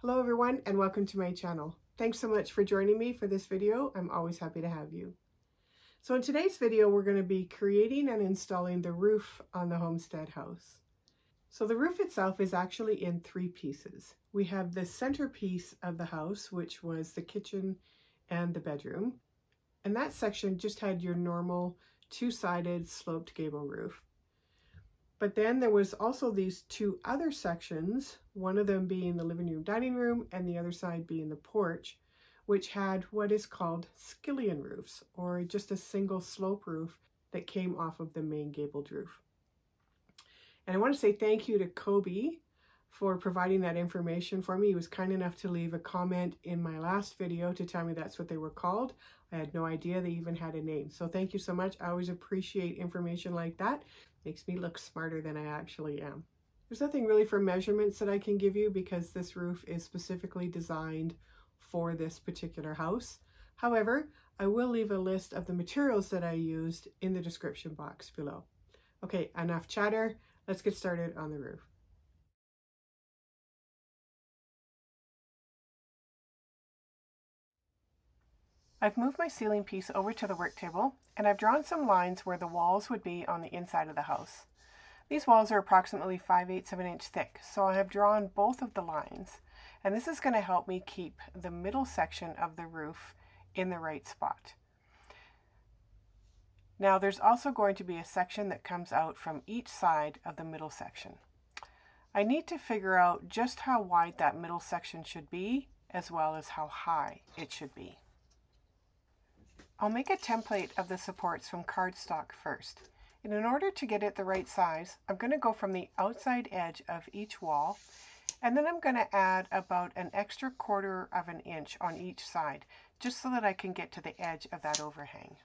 Hello everyone and welcome to my channel. Thanks so much for joining me for this video. I'm always happy to have you. So in today's video we're going to be creating and installing the roof on the Homestead House. So the roof itself is actually in three pieces. We have the centerpiece of the house, which was the kitchen and the bedroom, and that section just had your normal two-sided sloped gable roof. But then there was also these two other sections, one of them being the living room dining room and the other side being the porch, which had what is called skillion roofs, or just a single slope roof that came off of the main gabled roof. And I want to say thank you to Kobe for providing that information for me. He was kind enough to leave a comment in my last video to tell me that's what they were called. I had no idea they even had a name. So thank you so much. I always appreciate information like that. Makes me look smarter than I actually am. There's nothing really for measurements that I can give you because this roof is specifically designed for this particular house. However, I will leave a list of the materials that I used in the description box below. Okay, enough chatter. Let's get started on the roof. I've moved my ceiling piece over to the work table, and I've drawn some lines where the walls would be on the inside of the house. These walls are approximately 5/8 of an inch thick, so I have drawn both of the lines, and this is going to help me keep the middle section of the roof in the right spot. Now there's also going to be a section that comes out from each side of the middle section. I need to figure out just how wide that middle section should be, as well as how high it should be. I'll make a template of the supports from cardstock first. And in order to get it the right size, I'm going to go from the outside edge of each wall, and then I'm going to add about an extra 1/4 of an inch on each side, just so that I can get to the edge of that overhang.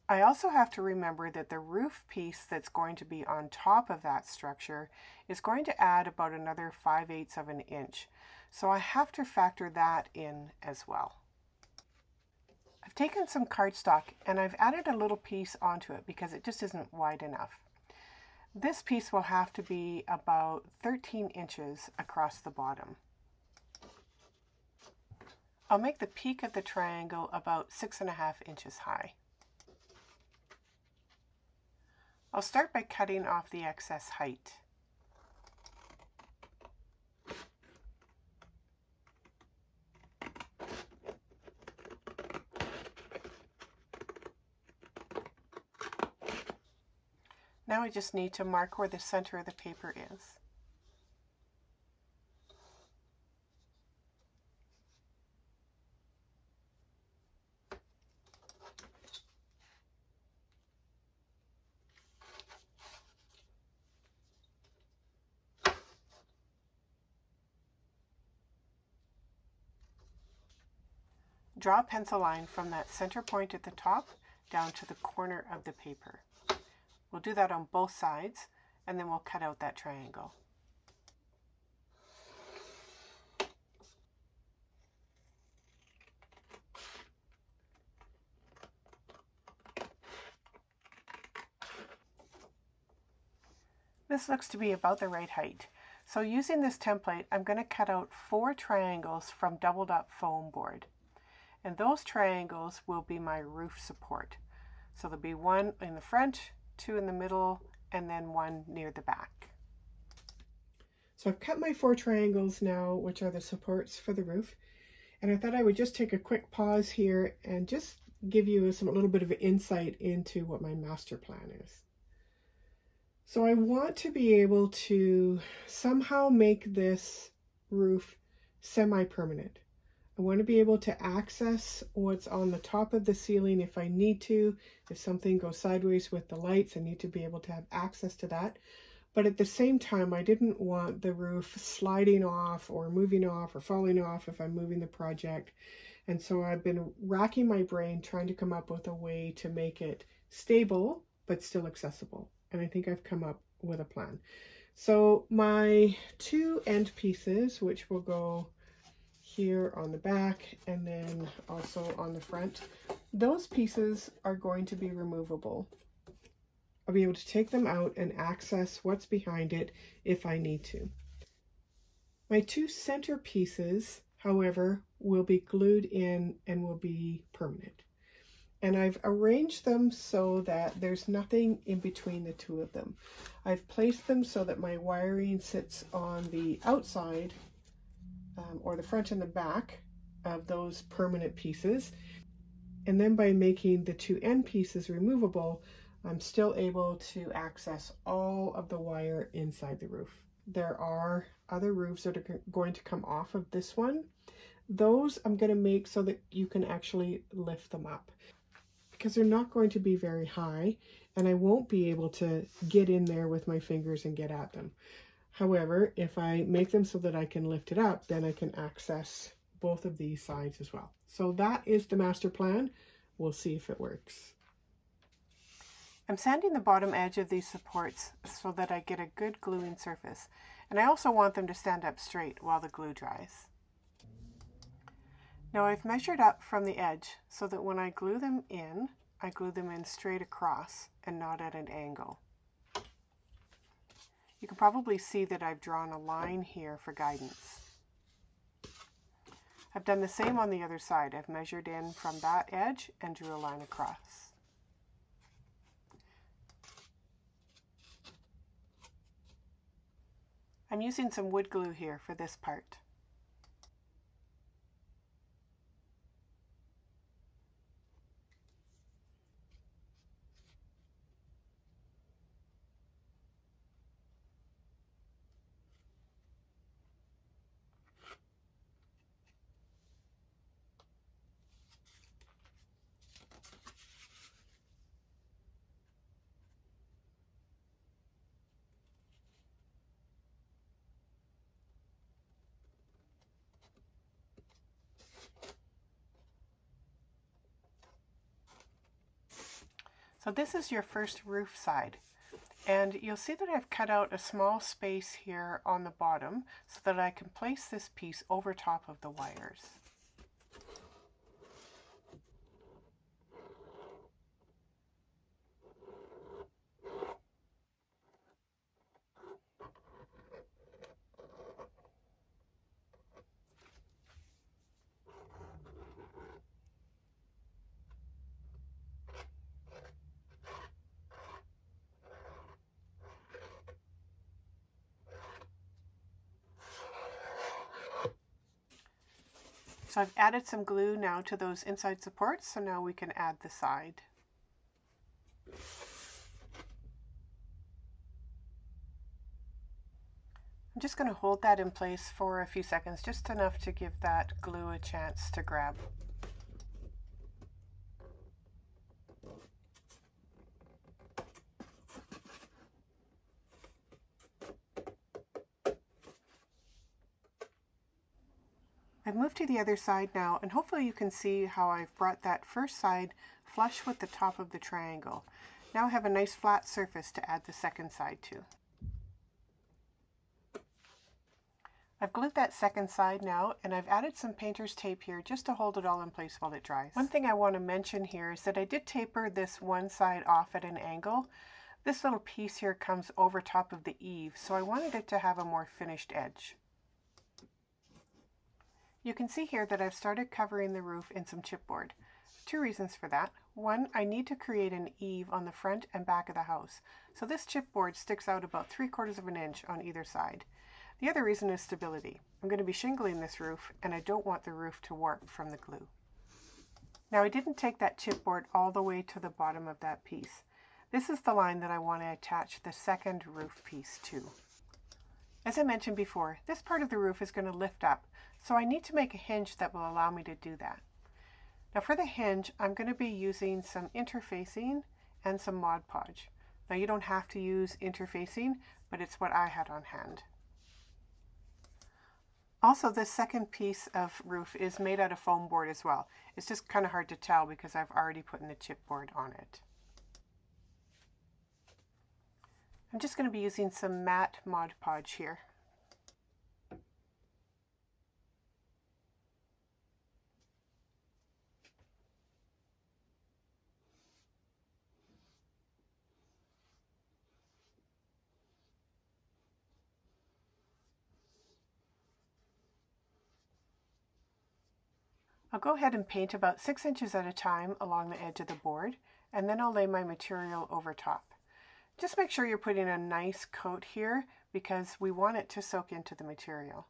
I also have to remember that the roof piece that's going to be on top of that structure is going to add about another 5/8 of an inch. So I have to factor that in as well. I've taken some cardstock and I've added a little piece onto it because it just isn't wide enough. This piece will have to be about 13 inches across the bottom. I'll make the peak of the triangle about 6.5 inches high. I'll start by cutting off the excess height. Now I just need to mark where the center of the paper is. Draw a pencil line from that center point at the top down to the corner of the paper. We'll do that on both sides, and then we'll cut out that triangle. This looks to be about the right height. So using this template, I'm going to cut out 4 triangles from doubled up foam board. And those triangles will be my roof support. So there'll be 1 in the front, 2 in the middle, and then 1 near the back. So I've cut my 4 triangles now, which are the supports for the roof. And I thought I would just take a quick pause here and just give you a little bit of insight into what my master plan is. So I want to be able to somehow make this roof semi-permanent. I want to be able to access what's on the top of the ceiling if I need to. If something goes sideways with the lights, I need to be able to have access to that. But at the same time, I didn't want the roof sliding off or moving off or falling off if I'm moving the project. And so I've been racking my brain trying to come up with a way to make it stable but still accessible. And I think I've come up with a plan. So my 2 end pieces, which will go here on the back and then also on the front, those pieces are going to be removable. I'll be able to take them out and access what's behind it if I need to. My two center pieces, however, will be glued in and will be permanent. And I've arranged them so that there's nothing in between the two of them. I've placed them so that my wiring sits on the outside or the front and the back of those permanent pieces. And then by making the two end pieces removable, I'm still able to access all of the wire inside the roof. There are other roofs that are going to come off of this one. Those I'm going to make so that you can actually lift them up, because they're not going to be very high and I won't be able to get in there with my fingers and get at them. However, if I make them so that I can lift it up, then I can access both of these sides as well. So that is the master plan. We'll see if it works. I'm sanding the bottom edge of these supports so that I get a good gluing surface. And I also want them to stand up straight while the glue dries. Now I've measured up from the edge so that when I glue them in, I glue them in straight across and not at an angle. You can probably see that I've drawn a line here for guidance. I've done the same on the other side. I've measured in from that edge and drew a line across. I'm using some wood glue here for this part. So this is your first roof side, and you'll see that I've cut out a small space here on the bottom so that I can place this piece over top of the wires. So I've added some glue now to those inside supports, so now we can add the side. I'm just going to hold that in place for a few seconds, just enough to give that glue a chance to grab. I've moved to the other side now, and hopefully you can see how I've brought that first side flush with the top of the triangle. Now I have a nice flat surface to add the second side to. I've glued that second side now, and I've added some painter's tape here just to hold it all in place while it dries. One thing I want to mention here is that I did taper this one side off at an angle. This little piece here comes over top of the eave, so I wanted it to have a more finished edge. You can see here that I've started covering the roof in some chipboard. Two reasons for that. One, I need to create an eave on the front and back of the house, so this chipboard sticks out about 3/4 of an inch on either side. The other reason is stability. I'm going to be shingling this roof, and I don't want the roof to warp from the glue. Now I didn't take that chipboard all the way to the bottom of that piece. This is the line that I want to attach the second roof piece to. As I mentioned before, this part of the roof is going to lift up, so I need to make a hinge that will allow me to do that. Now for the hinge, I'm going to be using some interfacing and some ModPodge. Now you don't have to use interfacing, but it's what I had on hand. Also, this second piece of roof is made out of foam board as well. It's just kind of hard to tell because I've already put in the chipboard on it. I'm just going to be using some matte ModPodge here. I'll go ahead and paint about 6 inches at a time along the edge of the board, and then I'll lay my material over top. Just make sure you're putting a nice coat here because we want it to soak into the material.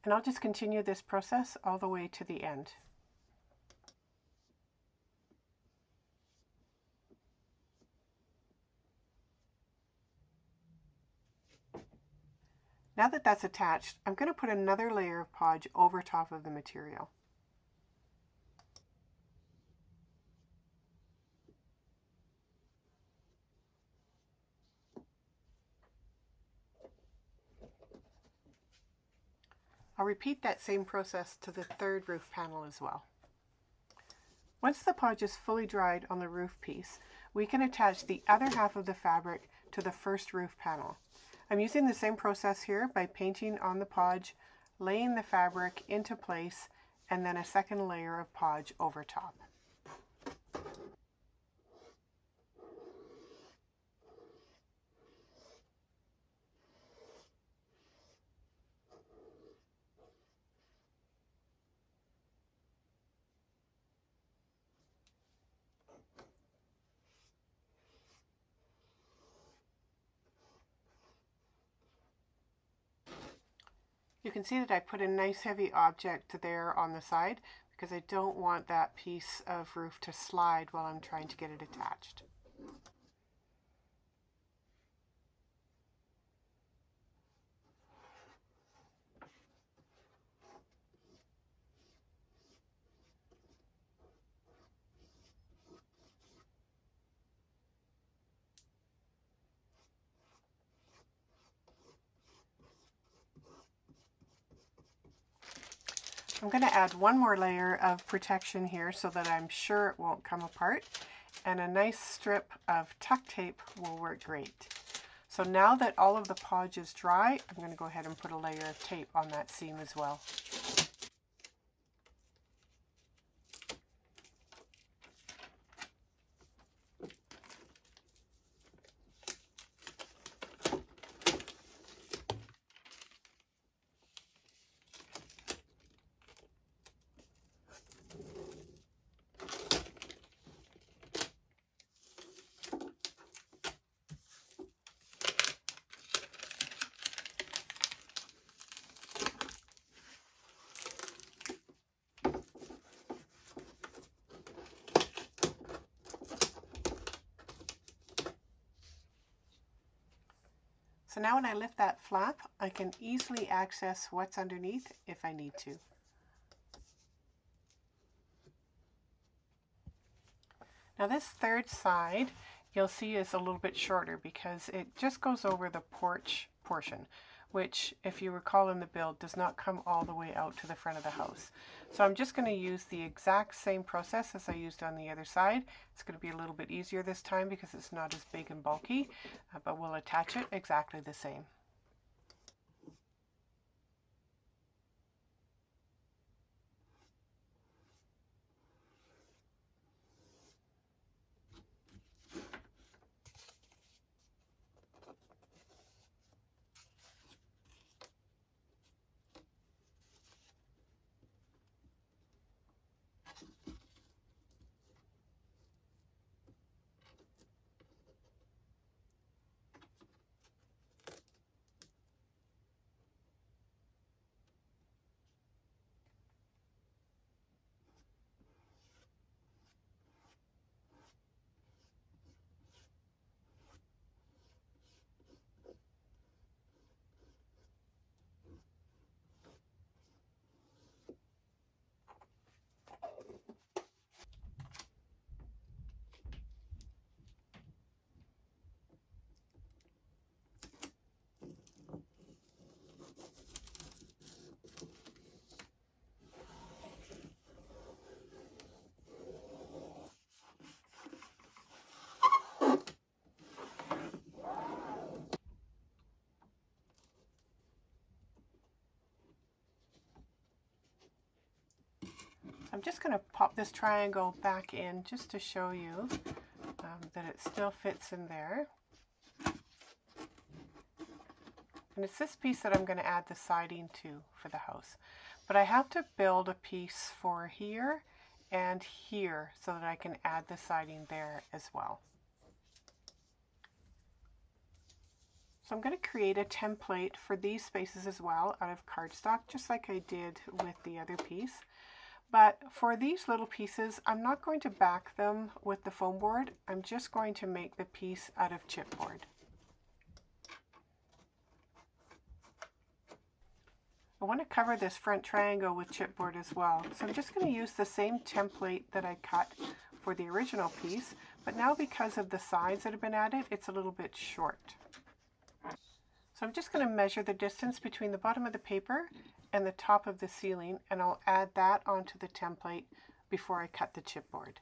And I'll just continue this process all the way to the end. Now that that's attached, I'm going to put another layer of podge over top of the material. I'll repeat that same process to the third roof panel as well. Once the podge is fully dried on the roof piece, we can attach the other half of the fabric to the first roof panel. I'm using the same process here by painting on the podge, laying the fabric into place, and then a second layer of podge over top. You can see that I put a nice heavy object there on the side because I don't want that piece of roof to slide while I'm trying to get it attached. I'm going to add one more layer of protection here so that I'm sure it won't come apart, and a nice strip of tuck tape will work great. So now that all of the podge is dry, I'm going to go ahead and put a layer of tape on that seam as well. So now when I lift that flap, I can easily access what's underneath if I need to. Now this third side, you'll see is a little bit shorter because it just goes over the porch portion, which, if you recall in the build, does not come all the way out to the front of the house. So I'm just going to use the exact same process as I used on the other side. It's going to be a little bit easier this time because it's not as big and bulky, but we'll attach it exactly the same. I'm just going to pop this triangle back in just to show you that it still fits in there. And it's this piece that I'm going to add the siding to for the house. But I have to build a piece for here and here so that I can add the siding there as well. So I'm going to create a template for these spaces as well out of cardstock, just like I did with the other piece. But for these little pieces, I'm not going to back them with the foam board. I'm just going to make the piece out of chipboard. I want to cover this front triangle with chipboard as well. So I'm just going to use the same template that I cut for the original piece, but now because of the sides that have been added, it's a little bit short. So I'm just going to measure the distance between the bottom of the paper and the top of the ceiling, and I'll add that onto the template before I cut the chipboard.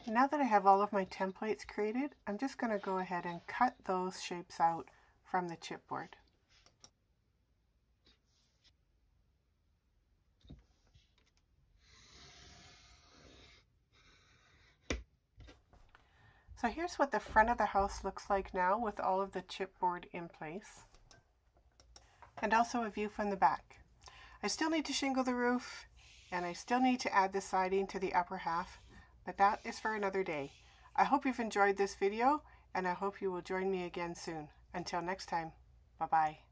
Now that I have all of my templates created, I'm just going to go ahead and cut those shapes out from the chipboard. So here's what the front of the house looks like now with all of the chipboard in place. And also a view from the back. I still need to shingle the roof, and I still need to add the siding to the upper half, but that is for another day. I hope you've enjoyed this video, and I hope you will join me again soon. Until next time, bye-bye.